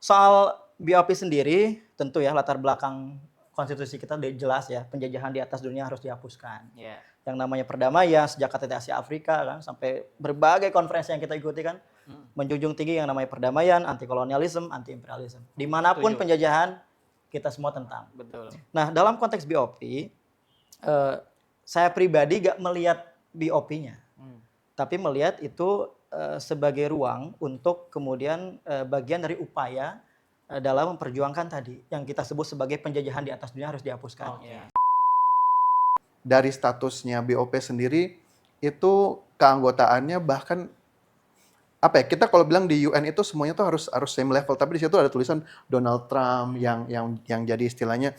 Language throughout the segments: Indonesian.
Soal BOP sendiri, tentu ya latar belakang konstitusi kita udah jelas ya, penjajahan di atas dunia harus dihapuskan. Iya. Yang namanya perdamaian sejak KTT Asia Afrika kan sampai berbagai konferensi yang kita ikuti kan menjunjung tinggi yang namanya perdamaian, anti kolonialisme, anti imperialisme. Dimanapun Setuju. penjajahan kita semua tentang. Betul. Nah dalam konteks BOP, saya pribadi gak melihat BOP-nya, tapi melihat itu sebagai ruang untuk kemudian bagian dari upaya dalam memperjuangkan tadi yang kita sebut sebagai penjajahan di atas dunia harus dihapuskan. Dari statusnya BOP sendiri itu keanggotaannya bahkan apa ya, kita kalau bilang di UN itu semuanya tuh harus same level, tapi di situ ada tulisan Donald Trump yang jadi istilahnya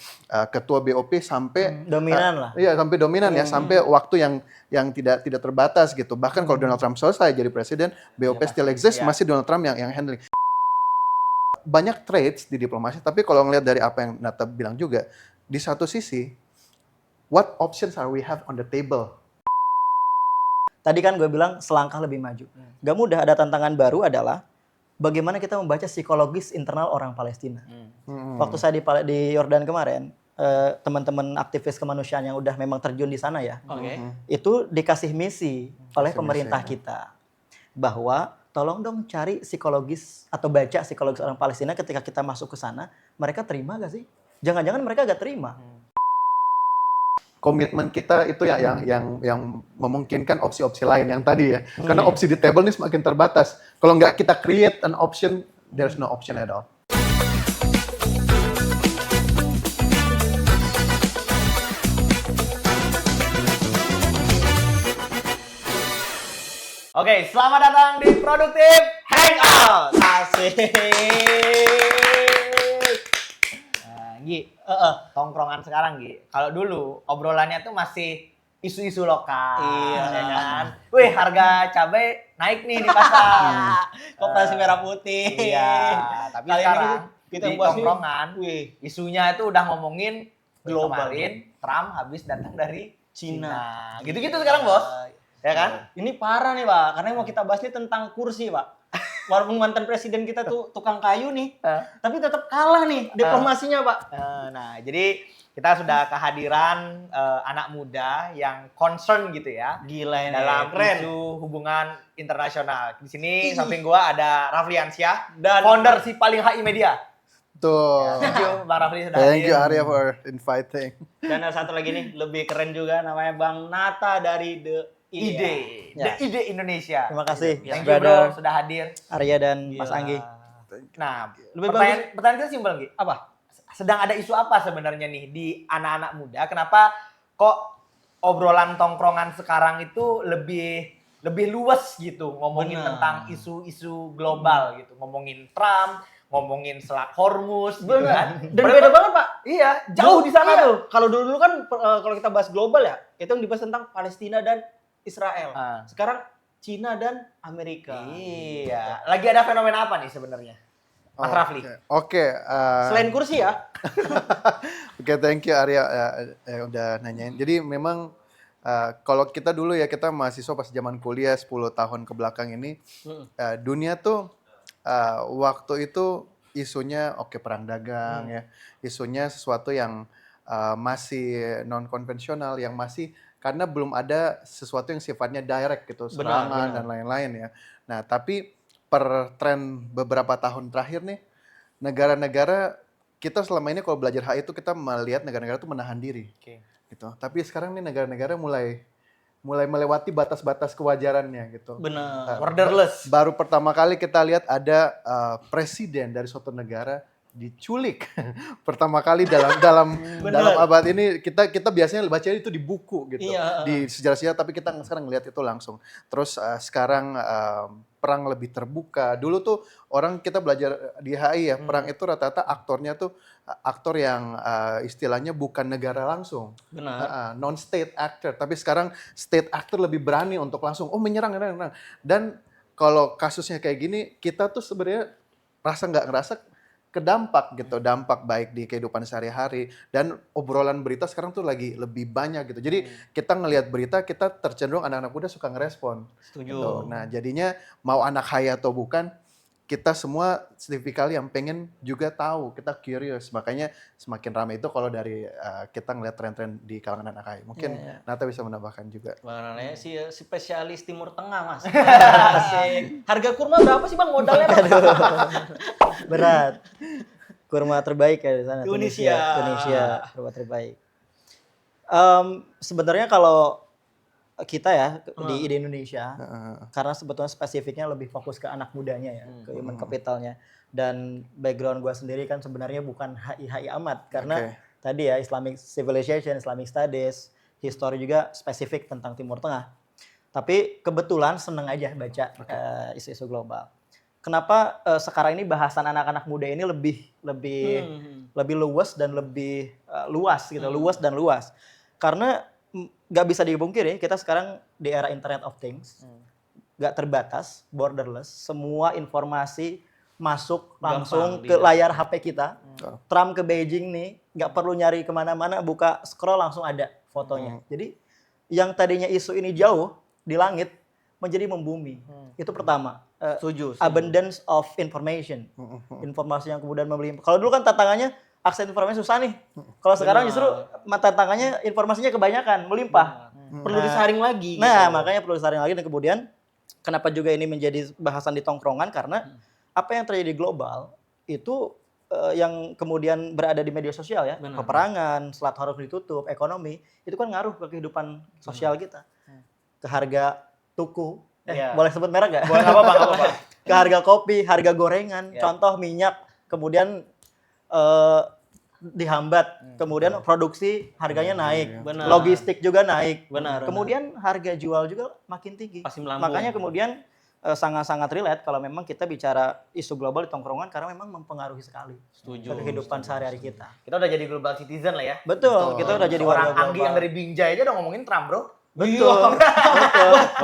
ketua BOP sampai Dominan lah. Iya, sampai dominan ya, sampai waktu yang tidak terbatas gitu. Bahkan kalau Donald Trump selesai jadi presiden, BOP still exist, masih Donald Trump yang handling. Banyak traits di diplomasi, tapi kalau ngelihat dari apa yang Nata bilang juga, di satu sisi, what options are we have on the table? Tadi kan gue bilang selangkah lebih maju. Gak mudah, ada tantangan baru adalah bagaimana kita membaca psikologis internal orang Palestina. Waktu saya di Yordan kemarin, teman-teman aktivis kemanusiaan yang udah memang terjun di sana ya, itu dikasih misi oleh pemerintah kita bahwa tolong dong cari psikologis atau baca psikologis orang Palestina ketika kita masuk ke sana, mereka terima gak sih? Jangan-jangan mereka gak terima. Komitmen kita itu yang memungkinkan opsi-opsi lain yang tadi ya. Karena opsi di table ini semakin terbatas. Kalau nggak kita create an option, there's no option at all. Oke, selamat datang di Produktif Hangout. Asik. Gi, tongkrongan sekarang Gi. Kalau dulu obrolannya tuh masih isu-isu lokal, Iya. ya kan? Wih, harga cabai naik nih di pasar. Koperasi merah putih. Iya, tapi Kali ini sekarang kita di bahas tongkrongan, isunya itu udah ngomongin Global. kemarin Trump habis datang dari Cina. Gitu-gitu sekarang, Bos. Ya kan? Ini parah nih Pak, karena yang mau kita bahas ini tentang kursi Pak. Walaupun mantan presiden kita tuh tukang kayu nih, tapi tetap kalah nih diplomasinya Pak. Nah, jadi kita sudah kehadiran anak muda yang concern gitu ya. Gila ini. Dalam Keren. isu hubungan internasional. Di sini samping gua ada Rafli Ansyah, Dan- founder si Paling HI Media. Tuh. Thank you Bang Rafli sudah Thank you hadir. Arya for inviting. Dan ada satu lagi nih, lebih keren juga namanya Bang Nata dari The Ide, Ya. The Ide Indonesia. Terima kasih, Thank you brother. bro sudah hadir. Arya dan Mas Anggi. Nah, Lebih pertanyaan kita simpel Gi. Apa? Sedang ada isu apa sebenarnya nih di anak-anak muda? Kenapa kok obrolan tongkrongan sekarang itu lebih luas gitu ngomongin Benar. tentang isu-isu global gitu, ngomongin Trump, ngomongin Selat Hormuz gitu kan. Dan beda banget Pak. Iya, jauh di sana Iya. tuh. Kalau dulu kan kalau kita bahas global ya, itu yang dibahas tentang Palestina dan Israel. Sekarang Cina dan Amerika. Iya. Lagi ada fenomena apa nih sebenarnya? Mas Rafli. Oke. Selain kursi ya. Oke, thank you Arya udah nanyain. Jadi memang kalau kita dulu ya, kita mahasiswa pas zaman kuliah 10 tahun ke belakang ini, dunia tuh waktu itu isunya perang dagang ya, isunya sesuatu yang masih non konvensional, yang masih karena belum ada sesuatu yang sifatnya direct gitu, serangan dan lain-lain ya. Nah, tapi per tren beberapa tahun terakhir nih, negara-negara kita selama ini kalau belajar HI itu kita melihat negara-negara itu menahan diri, gitu. Tapi sekarang nih negara-negara mulai melewati batas-batas kewajarannya gitu. Benar. Borderless. Baru pertama kali kita lihat ada presiden dari suatu negara diculik pertama kali dalam abad ini. Kita biasanya baca itu di buku gitu, di sejarah-sejarah, tapi kita sekarang ngelihat itu langsung. Terus sekarang perang lebih terbuka. Dulu tuh orang kita belajar di HI ya, perang itu rata-rata aktornya tuh aktor yang istilahnya bukan negara langsung, non-state actor. Tapi sekarang state actor lebih berani untuk langsung menyerang. Dan kalau kasusnya kayak gini, kita tuh sebenarnya ngerasa kedampak gitu, dampak baik di kehidupan sehari-hari, dan obrolan berita sekarang tuh lagi lebih banyak gitu. Jadi kita ngelihat berita, kita tercenderung anak-anak muda suka ngerespon. Setuju. Gitu. Nah, jadinya mau anak HI atau bukan, kita semua tipikal yang pengen juga tahu, kita curious. Makanya semakin ramai itu kalau dari kita ngeliat tren-tren di kalangan anak AI. Mungkin Nata bisa menambahkan juga. Bang Nana si spesialis Timur Tengah, Mas. Asik. Harga kurma berapa sih Bang modalnya? Bang? Berat. Kurma terbaik ya di sana. Tunisia. Kurma terbaik. Sebenarnya kalau kita ya di Indonesia, karena sebetulnya spesifiknya lebih fokus ke anak mudanya ya, ke human capitalnya. Dan background gue sendiri kan sebenarnya bukan HI amat, karena tadi ya Islamic Civilization, Islamic Studies, history juga spesifik tentang Timur Tengah. Tapi kebetulan seneng aja baca isu-isu global. Kenapa sekarang ini bahasan anak-anak muda ini lebih luas dan lebih luas gitu, luas dan luas. Karena nggak bisa dipungkiri, kita sekarang di era Internet of Things, nggak terbatas, borderless, semua informasi masuk langsung ke layar HP kita. Trump ke Beijing nih, nggak perlu nyari kemana-mana, buka scroll langsung ada fotonya. Jadi yang tadinya isu ini jauh di langit menjadi membumi. Itu pertama. Setuju. Abundance of information. Informasi yang kemudian membeli. Kalau dulu kan tantangannya akses informasi susah nih. Kalau sekarang justru tantangannya informasinya kebanyakan, melimpah. Perlu disaring lagi. Nah, makanya perlu disaring lagi. Dan kemudian kenapa juga ini menjadi bahasan di tongkrongan, karena apa yang terjadi global itu yang kemudian berada di media sosial ya, peperangan, selat harus ditutup, ekonomi, itu kan ngaruh ke kehidupan sosial kita. Ke harga tuku, boleh sebut merek nggak? Boleh, nggak apa-apa. Ke harga kopi, harga gorengan, contoh minyak, kemudian dihambat, kemudian produksi harganya naik, logistik juga naik, kemudian harga jual juga makin tinggi. Makanya kemudian sangat-sangat relate kalau memang kita bicara isu global di tongkrongan, karena memang mempengaruhi sekali kehidupan sehari-hari kita. Kita udah jadi global citizen lah ya. Betul. Kita udah jadi orang warga Anggi global. yang dari Binjai aja udah ngomongin Trump, bro. Betul.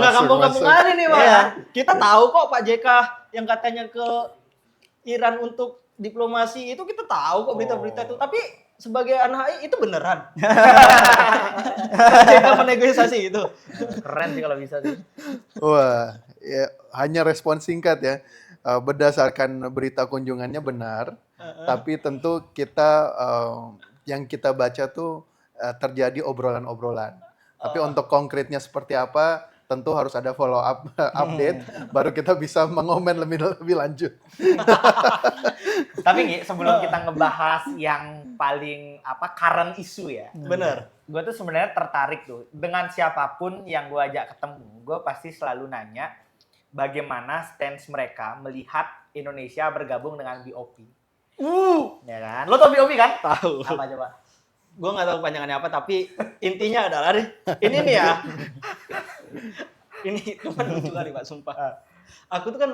Nggak kampung-kampungan ini, Pak. Iya. Kita tahu kok Pak JK yang katanya ke Iran untuk diplomasi itu, kita tahu kok berita-berita itu. Tapi sebagai anak HI itu beneran. Pak JK menegosiasi itu. Keren sih kalau bisa sih. Wah, ya, hanya respon singkat ya. Berdasarkan berita kunjungannya benar, tapi tentu kita yang kita baca tuh terjadi obrolan-obrolan. Tapi untuk konkretnya seperti apa, tentu harus ada follow up update, baru kita bisa mengomen lebih lanjut. Tapi Ngi, sebelum kita ngebahas yang paling current issue ya. Bener. Gue tuh sebenarnya tertarik tuh dengan siapapun yang gue ajak ketemu, gue pasti selalu nanya bagaimana stance mereka melihat Indonesia bergabung dengan BOP. Ya kan? Lo tau BOP kan? Tahu. Apa coba? Gue nggak tahu panjangannya apa, tapi intinya adalah ini nih ya. Ini cuma lucu kali Pak, sumpah. Aku tuh kan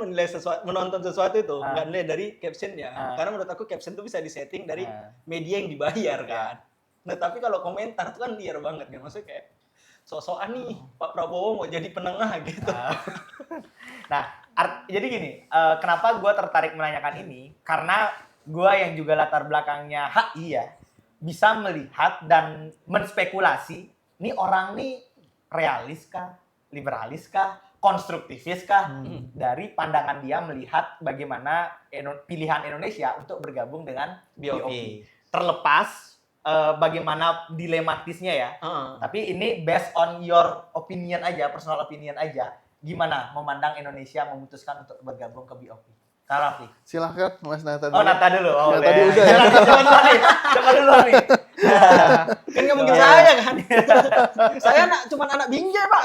menonton sesuatu itu nggak nilai dari captionnya, karena menurut aku caption tuh bisa disetting dari media yang dibayar kan. Nah tapi kalau komentar tuh kan liar banget kan, maksudnya kayak sok-sokan nih Pak Prabowo mau jadi penengah gitu. Nah, jadi gini, kenapa gue tertarik menanyakan ini? Karena gue yang juga latar belakangnya HI ya, bisa melihat dan menspekulasi, nih orang nih realis kah, liberalis kah, konstruktivis kah, dari pandangan dia melihat bagaimana pilihan Indonesia untuk bergabung dengan BOP. Terlepas bagaimana dilematisnya ya, tapi ini based on your opinion aja, personal opinion aja, gimana memandang Indonesia memutuskan untuk bergabung ke BOP? Kak Raffi. Silahkan Mas Nata Oh, dulu. Nata dulu. Oh, tadi udah ya. Coba dulu nih. Kan nggak mungkin saya kan. Saya cuma anak Binjai Pak.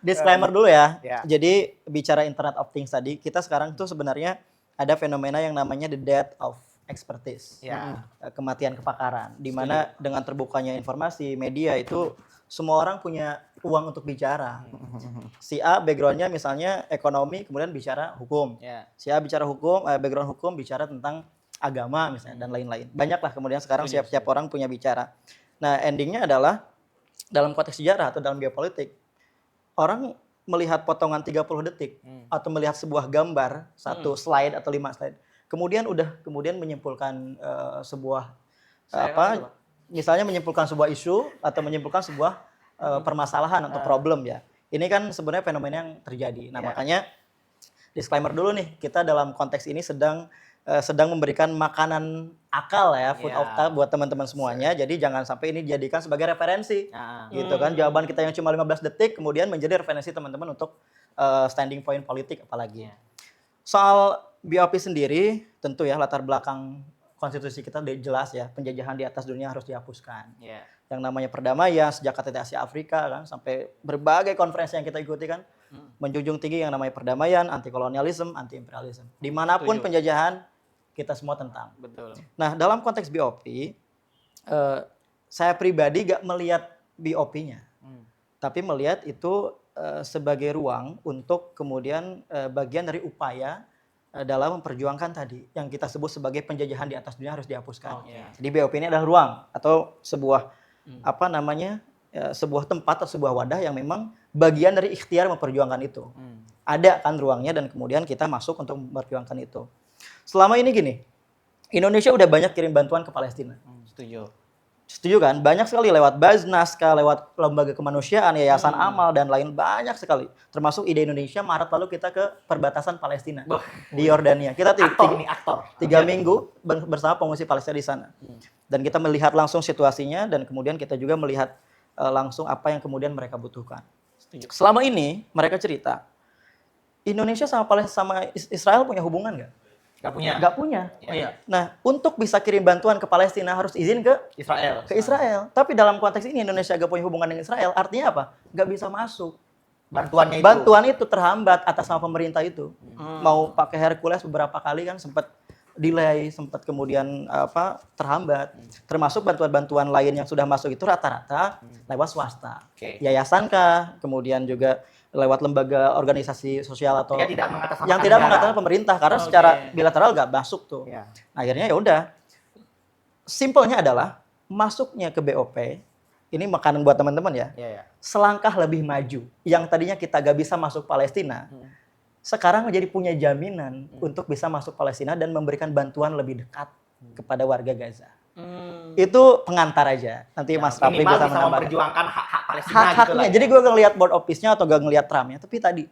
Disclaimer dulu ya. Ya. Jadi bicara Internet of Things tadi, kita sekarang tuh sebenarnya ada fenomena yang namanya the death of expertise. Ya. Kematian kepakaran. Di mana dengan terbukanya informasi, media itu semua orang punya uang untuk bicara. Si A backgroundnya misalnya ekonomi, kemudian bicara hukum. Si A bicara hukum, background hukum bicara tentang agama misalnya dan lain-lain. Banyaklah kemudian sekarang setiap orang punya bicara. Nah endingnya adalah dalam konteks sejarah atau dalam geopolitik, orang melihat potongan 30 detik atau melihat sebuah gambar, satu slide atau 5 slide, kemudian menyimpulkan sebuah misalnya menyimpulkan sebuah isu atau menyimpulkan sebuah permasalahan atau problem ya. Ini kan sebenarnya fenomena yang terjadi. Nah, makanya disclaimer dulu nih, kita dalam konteks ini sedang memberikan makanan akal ya, food of thought buat teman-teman semuanya. Jadi jangan sampai ini dijadikan sebagai referensi. Gitu kan, jawaban kita yang cuma 15 detik kemudian menjadi referensi teman-teman untuk standing point politik apalagi. Soal BOP sendiri, tentu ya latar belakang konstitusi kita udah jelas ya, penjajahan di atas dunia harus dihapuskan. Yang namanya perdamaian sejak KTT Asia Afrika kan, sampai berbagai konferensi yang kita ikuti kan, menjunjung tinggi yang namanya perdamaian, anti kolonialisme, anti imperialisme. Dimanapun penjajahan, kita semua tentang. Betul. Nah, dalam konteks BOP, saya pribadi gak melihat BOP-nya, tapi melihat itu sebagai ruang untuk kemudian bagian dari upaya dalam memperjuangkan tadi yang kita sebut sebagai penjajahan di atas dunia harus dihapuskan. Jadi BOP ini adalah ruang atau sebuah sebuah tempat atau sebuah wadah yang memang bagian dari ikhtiar memperjuangkan itu. Ada kan ruangnya dan kemudian kita masuk untuk memperjuangkan itu. Selama ini gini, Indonesia udah banyak kirim bantuan ke Palestina. Setuju kan? Banyak sekali lewat Basnas, lewat lembaga kemanusiaan, Yayasan Amal dan lain banyak sekali. Termasuk Ide Indonesia Maret lalu kita ke perbatasan Palestina di Yordania. Kita 3 minggu bersama pengungsi Palestina di sana. Dan kita melihat langsung situasinya dan kemudian kita juga melihat langsung apa yang kemudian mereka butuhkan. Selama ini mereka cerita Indonesia sama Israel punya hubungan nggak? Nggak punya. Nah, untuk bisa kirim bantuan ke Palestina harus izin ke Israel. Tapi dalam konteks ini Indonesia nggak punya hubungan dengan Israel. Artinya apa? Nggak bisa masuk. Bantuan itu terhambat atas nama pemerintah itu. Mau pakai Hercules beberapa kali kan sempat delay, sempat kemudian terhambat. Termasuk bantuan-bantuan lain yang sudah masuk itu rata-rata lewat swasta. Yayasan kah, kemudian juga lewat lembaga organisasi sosial atau yang tidak mengatasnamakan pemerintah karena secara bilateral nggak masuk tuh. Akhirnya ya udah. Simpelnya adalah masuknya ke BOP ini makanan buat teman-teman ya. Selangkah lebih maju. Yang tadinya kita gak bisa masuk Palestina, sekarang menjadi punya jaminan untuk bisa masuk Palestina dan memberikan bantuan lebih dekat kepada warga Gaza. Itu pengantar aja. Nanti Mas Rapli bisa memperjuangkan hak-hak Palestina hak-haknya. Jadi gue gak ngeliat board of peace-nya atau gak ngeliat Trump-nya. Tapi tadi,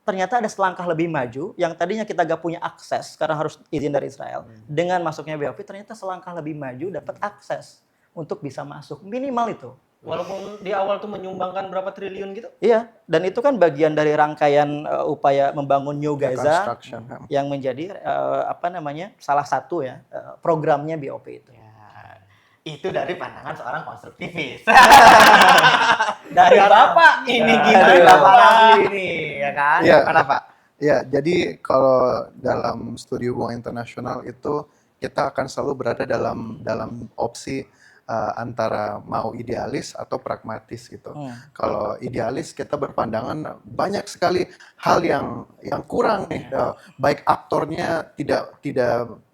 ternyata ada selangkah lebih maju yang tadinya kita gak punya akses karena harus izin dari Israel. Dengan masuknya BOP, ternyata selangkah lebih maju dapat akses untuk bisa masuk. Minimal itu. Walaupun di awal tuh menyumbangkan berapa triliun gitu? Iya, dan itu kan bagian dari rangkaian upaya membangun New Gaza yang menjadi salah satu ya programnya BOP itu. Itu dari pandangan seorang konstruktivis. Dari Bapak ini gimana ini, ya kan? Iya. Kenapa? Ya, jadi kalau dalam studi hubungan internasional itu kita akan selalu berada dalam opsi antara mau idealis atau pragmatis gitu. Kalau idealis kita berpandangan banyak sekali hal yang kurang nih, baik aktornya tidak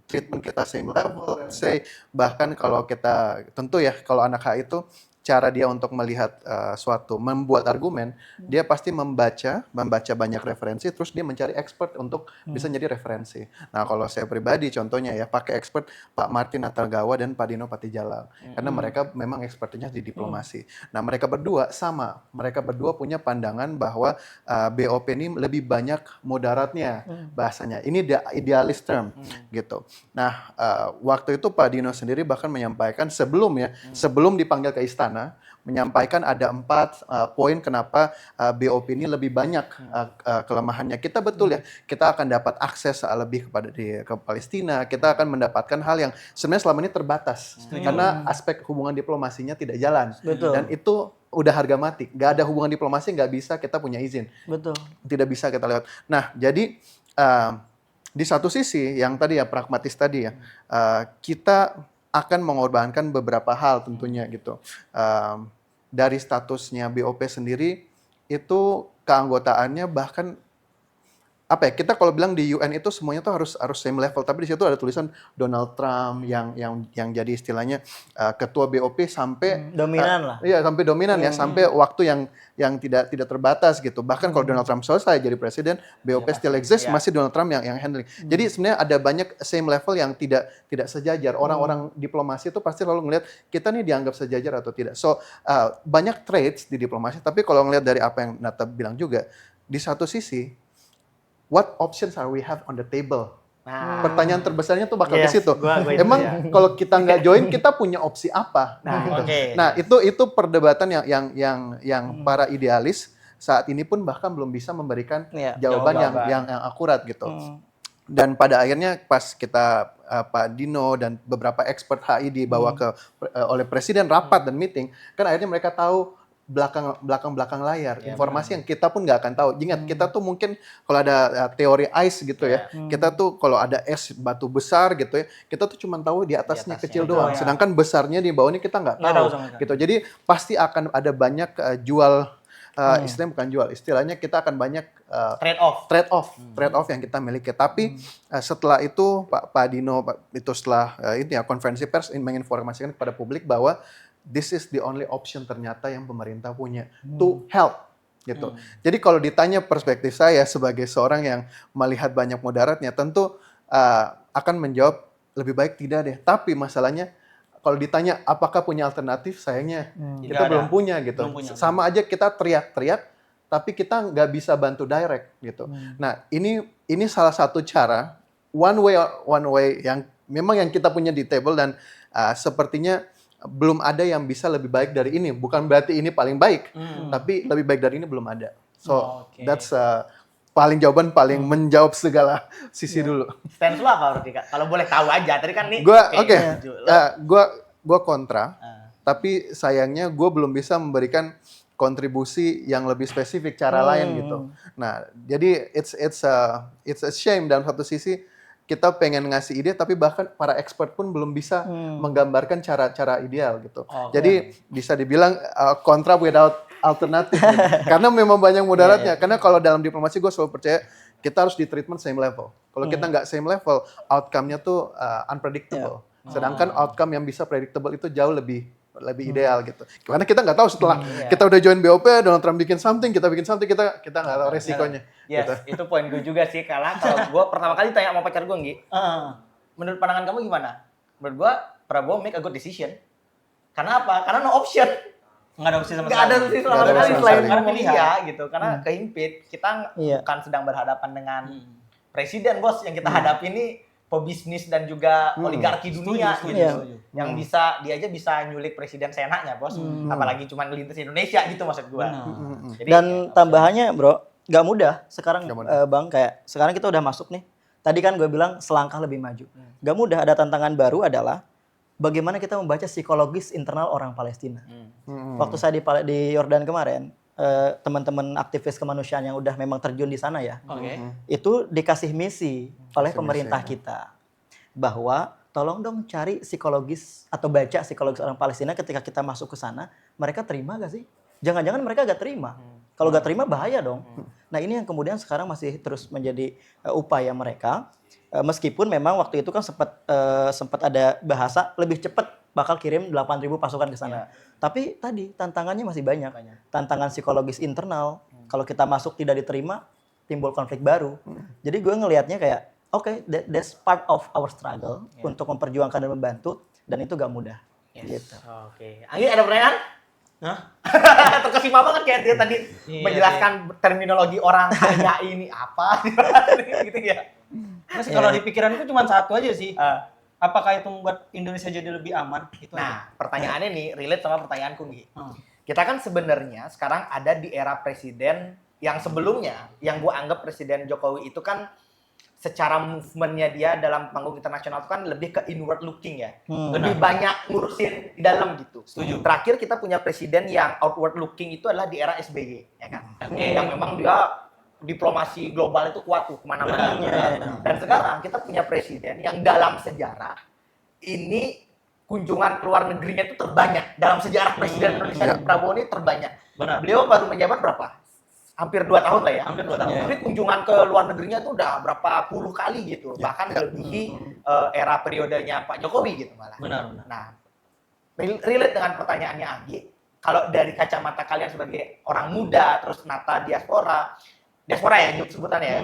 treatment kita same level, let's say, bahkan kalau kita tentu ya kalau anak HI itu cara dia untuk melihat suatu membuat argumen, dia pasti membaca banyak referensi, terus dia mencari expert untuk bisa jadi referensi. Nah kalau saya pribadi contohnya ya pakai expert Pak Martin Natalegawa dan Pak Dino Patijalal, karena mereka memang expertnya di diplomasi. Nah mereka berdua punya pandangan bahwa BOP ini lebih banyak moderatnya bahasanya. Ini idealist term gitu. Nah waktu itu Pak Dino sendiri bahkan menyampaikan sebelum dipanggil ke istana, menyampaikan ada 4 poin kenapa BOP ini lebih banyak kelemahannya. Kita betul ya, kita akan dapat akses lebih ke Palestina, kita akan mendapatkan hal yang sebenarnya selama ini terbatas karena aspek hubungan diplomasinya tidak jalan. Dan itu udah harga mati. Gak ada hubungan diplomasi, gak bisa kita punya izin. Tidak bisa kita lewat. Nah, jadi di satu sisi yang tadi ya pragmatis tadi ya, kita akan mengorbankan beberapa hal tentunya gitu. Dari statusnya BOP sendiri itu keanggotaannya bahkan apa ya, kita kalau bilang di UN itu semuanya tuh harus same level, tapi di situ ada tulisan Donald Trump yang jadi istilahnya ketua BOP sampai dominan lah. Iya, sampai dominan ya, sampai waktu yang tidak terbatas gitu. Bahkan kalau Donald Trump selesai jadi presiden, BOP still exist, masih Donald Trump yang handling. Jadi sebenarnya ada banyak same level yang tidak sejajar. Orang-orang diplomasi itu pasti lalu ngelihat kita nih dianggap sejajar atau tidak. So banyak traits di diplomasi, tapi kalau ngelihat dari apa yang Nata bilang juga, di satu sisi what options are we have on the table? Nah, Pertanyaan terbesarnya tuh bakal Yes, ke situ. gua itu Emang ya. kalau kita nggak join, kita punya opsi apa? Nah, Gitu. oke. Nah, itu perdebatan yang para idealis saat ini pun bahkan belum bisa memberikan Iya. jawaban Jawaban. yang akurat gitu. Hmm. Dan pada akhirnya pas kita Pak Dino dan beberapa expert HI dibawa oleh presiden rapat dan meeting, kan akhirnya mereka tahu belakang layar informasi yang kita pun nggak akan tahu. Ingat kita tuh mungkin kalau ada teori ice gitu ya, kita tuh kalau ada es batu besar gitu ya, kita tuh cuma tahu di atasnya kecil doang, ya. sedangkan besarnya di bawahnya kita nggak Nggak tahu tahu sama sekali. gitu. Jadi pasti akan ada banyak istilahnya bukan jual, istilahnya kita akan banyak trade off. trade off yang kita miliki. Tapi setelah itu Pak Dino itu setelah itu ya konferensi pers menginformasikan kepada publik bahwa this is the only option ternyata yang pemerintah punya to help gitu. Jadi kalau ditanya perspektif saya sebagai seorang yang melihat banyak mudaratnya, tentu akan menjawab lebih baik tidak deh. Tapi masalahnya kalau ditanya apakah punya alternatif, sayangnya kita Tidak belum ada. punya gitu. Belum punya. Sama aja kita teriak-teriak, tapi kita nggak bisa bantu direct gitu. Nah ini salah satu cara one way yang memang yang kita punya di table dan sepertinya belum ada yang bisa lebih baik dari ini. Bukan berarti ini paling baik, tapi lebih baik dari ini belum ada. So Oke. that's jawaban paling menjawab segala sisi dulu. Stance lu apa berarti Kak? Kalau boleh tahu aja. Tadi kan nih. Gua kontra. Tapi sayangnya gue belum bisa memberikan kontribusi yang lebih spesifik cara lain gitu. Nah, jadi it's a shame dalam satu sisi kita pengen ngasih ide tapi bahkan para expert pun belum bisa menggambarkan cara-cara ideal gitu. Jadi bisa dibilang kontra without alternative gitu. Karena memang banyak mudaratnya. Karena kalau dalam diplomasi gue selalu percaya kita harus di treatment same level. Kalau kita nggak same level, outcome-nya tuh unpredictable. Sedangkan outcome yang bisa predictable itu jauh lebih ideal gitu. Karena kita nggak tahu setelah kita udah join BOP, Donald Trump bikin something, kita nggak tahu resikonya. Yes, Gitu. itu poin gue juga sih. Karena kalau gue pertama kali tanya sama pacar gue, Nggi, menurut pandangan kamu gimana? Menurut gue, Prabowo make a good decision. Karena apa? Karena no option. Nggak ada opsi sama Nggak ada opsi sama Nggak ada sekali opsi sama selain sekali. karena Pilihan. iya gitu. Karena kehimpit. Kita bukan sedang berhadapan dengan presiden, bos. Yang kita hadapi ini pebisnis dan juga oligarki dunia gitu. Yang dia aja bisa nyulik presiden senaknya, bos. Apalagi cuma ngelintas Indonesia gitu maksud gue. Jadi, Dan tambahannya bro, nggak mudah sekarang Nggak mudah. Bang, kayak sekarang kita udah masuk nih. Tadi kan gue bilang selangkah lebih maju. Nggak mudah, ada tantangan baru adalah bagaimana kita membaca psikologis internal orang Palestina. Waktu saya di Yordan kemarin, teman-teman aktivis kemanusiaan yang udah memang terjun di sana ya, itu dikasih misi oleh pemerintah kita bahwa tolong dong cari psikologis atau baca psikologis orang Palestina ketika kita masuk ke sana, mereka terima gak sih? Jangan-jangan mereka gak terima. Kalau gak terima bahaya dong. Nah ini yang kemudian sekarang masih terus menjadi upaya mereka. Meskipun memang waktu itu kan sempat ada bahasa lebih cepat bakal kirim 8.000 pasukan ke sana. Tapi tadi tantangannya masih banyak. Tantangan psikologis internal. Kalau kita masuk tidak diterima, timbul konflik baru. Jadi gue ngelihatnya kayak, oke, that's part of our struggle untuk memperjuangkan dan membantu, dan itu gak mudah. Gitu. Oke. Anggi ada pertanyaan? Terkesima banget kayak dia tadi menjelaskan terminologi orang kaya ini apa gitu ya. Mas, kalau di pikiranku cuma satu aja sih. Apakah itu membuat Indonesia jadi lebih aman? Itu aja. Nah, pertanyaannya nih relate sama pertanyaanku nih. Kita kan sebenarnya sekarang ada di era presiden yang sebelumnya, yang gue anggap Presiden Jokowi itu kan secara movementnya dia dalam panggung internasional itu kan lebih ke inward looking ya. Lebih banyak ngurusin di dalam gitu. Setuju. Terakhir kita punya presiden yang outward looking itu adalah di era SBY, ya kan? Yang memang dia diplomasi global itu kuat tuh kemana-mana. Dan sekarang kita punya presiden yang dalam sejarah ini kunjungan ke luar negerinya itu terbanyak. Dalam sejarah presiden Indonesia Prabowo ini terbanyak. Benar. Beliau baru menjabat berapa? Hampir 2 tahun lah ya. Hampir 2 tahun. Tapi kunjungan ke luar negerinya itu udah berapa puluh kali gitu. Bahkan melebihi era periodenya Pak Jokowi gitu malah. Benar. Nah, relate dengan pertanyaannya Anggi. Kalau dari kacamata kalian sebagai orang muda, terus nata diaspora ya sebutannya ya.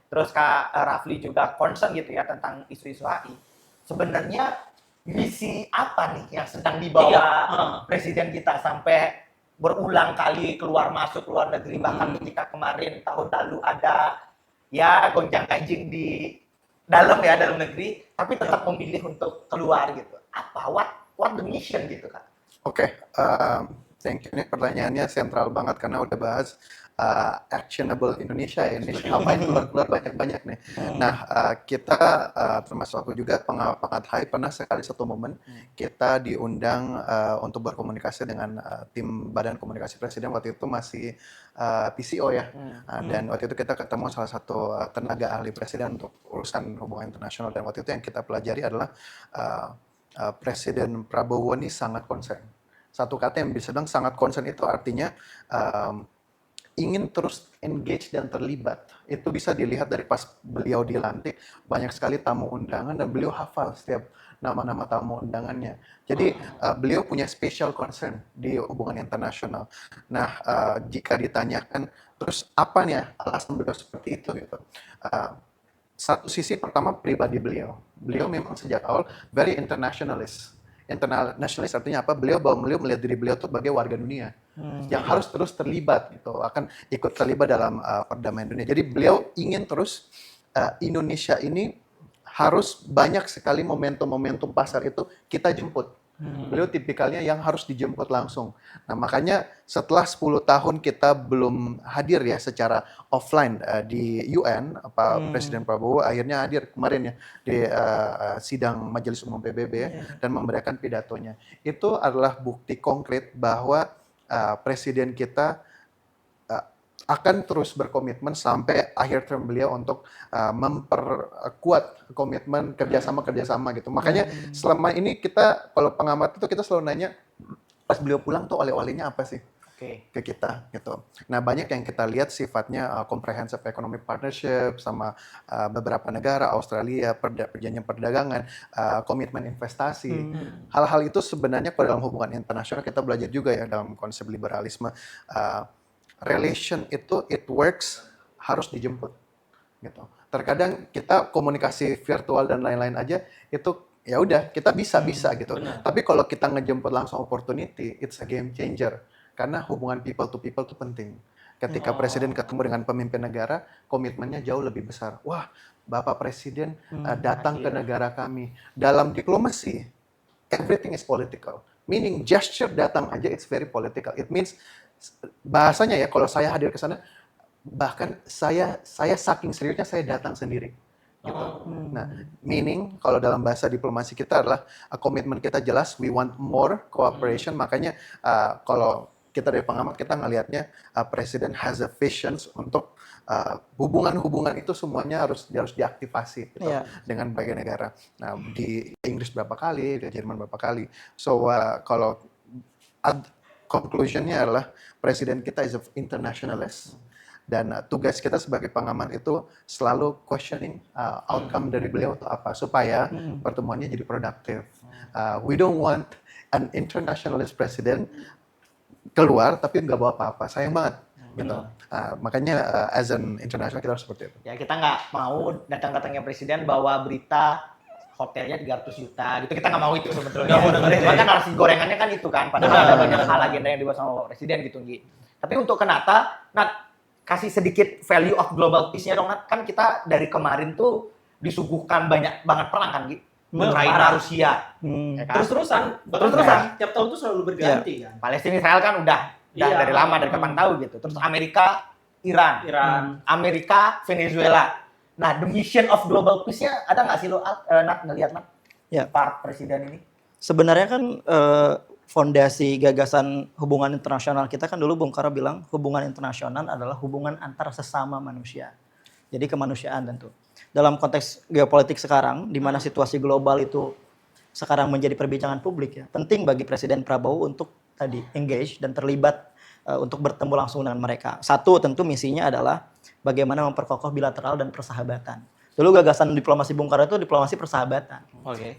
Terus Kak Rafli juga concern gitu ya tentang isu-isu HI. Sebenarnya misi apa nih yang sedang dibawa presiden kita sampai berulang kali keluar masuk luar negeri, bahkan ketika kemarin tahun lalu ada ya gonjang ganjing di dalam negeri, tapi tetap memilih untuk keluar gitu. Apa what the mission gitu kan? Oke, thank you. Ini pertanyaannya sentral banget karena udah bahas actionable Indonesia ya. Indonesia apa yang keluar banyak-banyak nih. Nah, kita termasuk aku juga pengawat HI pernah sekali satu momen kita diundang untuk berkomunikasi dengan tim Badan Komunikasi Presiden, waktu itu masih PCO ya. Dan waktu itu kita ketemu salah satu tenaga ahli presiden untuk urusan hubungan internasional, dan waktu itu yang kita pelajari adalah Presiden Prabowo ini sangat concern. Satu kata yang bisa bilang sangat concern itu artinya ingin terus engage dan terlibat. Itu bisa dilihat dari pas beliau dilantik, banyak sekali tamu undangan dan beliau hafal setiap nama-nama tamu undangannya. Jadi beliau punya special concern di hubungan internasional. Nah, jika ditanyakan terus apa nih alasan beliau seperti itu gitu. Satu sisi pertama pribadi beliau memang sejak awal very internationalist. Internationalist artinya apa? Beliau melihat diri beliau itu sebagai warga dunia yang harus terus terlibat gitu, akan ikut terlibat dalam perdamaian dunia. Jadi beliau ingin terus Indonesia ini harus banyak sekali momentum-momentum pasar itu kita jemput. Beliau tipikalnya yang harus dijemput langsung. Nah, makanya setelah 10 tahun kita belum hadir ya secara offline di UN, Presiden Prabowo akhirnya hadir kemarin ya di sidang Majelis Umum PBB ya, dan memberikan pidatonya. Itu adalah bukti konkret bahwa Presiden kita akan terus berkomitmen sampai akhir term beliau untuk memperkuat komitmen kerjasama gitu. Makanya selama ini kita, kalau pengamat itu kita selalu nanya, pas beliau pulang tuh oleh-olehnya apa sih ke kita gitu. Nah, banyak yang kita lihat sifatnya comprehensive economic partnership sama beberapa negara, Australia, perjanjian perdagangan, komitmen investasi. Hal-hal itu sebenarnya pada dalam hubungan internasional kita belajar juga ya dalam konsep liberalisme. Relation itu it works harus dijemput gitu. Terkadang kita komunikasi virtual dan lain-lain aja itu ya udah kita bisa gitu. Tapi kalau kita ngejemput langsung opportunity, it's a game changer karena hubungan people to people itu penting. Ketika presiden ketemu dengan pemimpin negara, komitmennya jauh lebih besar. Wah, Bapak Presiden datang ke negara kami. Dalam diplomasi, everything is political. Meaning gesture datang aja it's very political. It means bahasanya ya, kalau saya hadir ke sana, bahkan saya saking seriusnya saya datang sendiri gitu. Nah, meaning kalau dalam bahasa diplomasi kita adalah komitmen kita jelas, we want more cooperation. Makanya kalau kita dari pengamat kita ngelihatnya presiden has a vision untuk hubungan-hubungan itu semuanya harus diaktifasi gitu, dengan berbagai negara. Nah, di Inggris berapa kali, di Jerman berapa kali. So kalau conclusionnya adalah presiden kita is an internationalist, dan tugas kita sebagai pengamat itu selalu questioning outcome dari beliau itu apa supaya pertemuannya jadi produktif. We don't want an internationalist president keluar tapi nggak bawa apa-apa, sayang banget gitu. Makanya as an international kita harus seperti itu. Ya, kita nggak mau datang-datangnya presiden bawa berita hotelnya 300 juta gitu, kita nggak mau itu sebetulnya. Makanya narasi gorengannya kan itu kan, padahal ada banyak hal agenda yang dibuat sama presiden gitu, Nggi. Tapi untuk ke Nat, kasih sedikit value of global peace-nya dong, Nat. Kan kita dari kemarin tuh disuguhkan banyak banget perang kan, Nggi. Ukraina, Rusia. Ya kan? Terus-terusan. Tiap tahun tuh selalu berganti kan. Palestina, Israel kan udah dari lama, dari kapan tahu gitu. Terus Amerika, Iran. Amerika, Venezuela. Nah, the mission of global peace-nya ada nggak sih lo, Nat, ngelihat Nat? Ya. Part presiden ini? Sebenarnya kan fondasi gagasan hubungan internasional kita kan dulu Bung Karno bilang hubungan internasional adalah hubungan antar sesama manusia. Jadi kemanusiaan tentu. Dalam konteks geopolitik sekarang, di mana situasi global itu sekarang menjadi perbincangan publik ya, penting bagi Presiden Prabowo untuk tadi engage dan terlibat untuk bertemu langsung dengan mereka. Satu, tentu misinya adalah bagaimana memperkokoh bilateral dan persahabatan. Dulu gagasan diplomasi Bung Karno itu diplomasi persahabatan.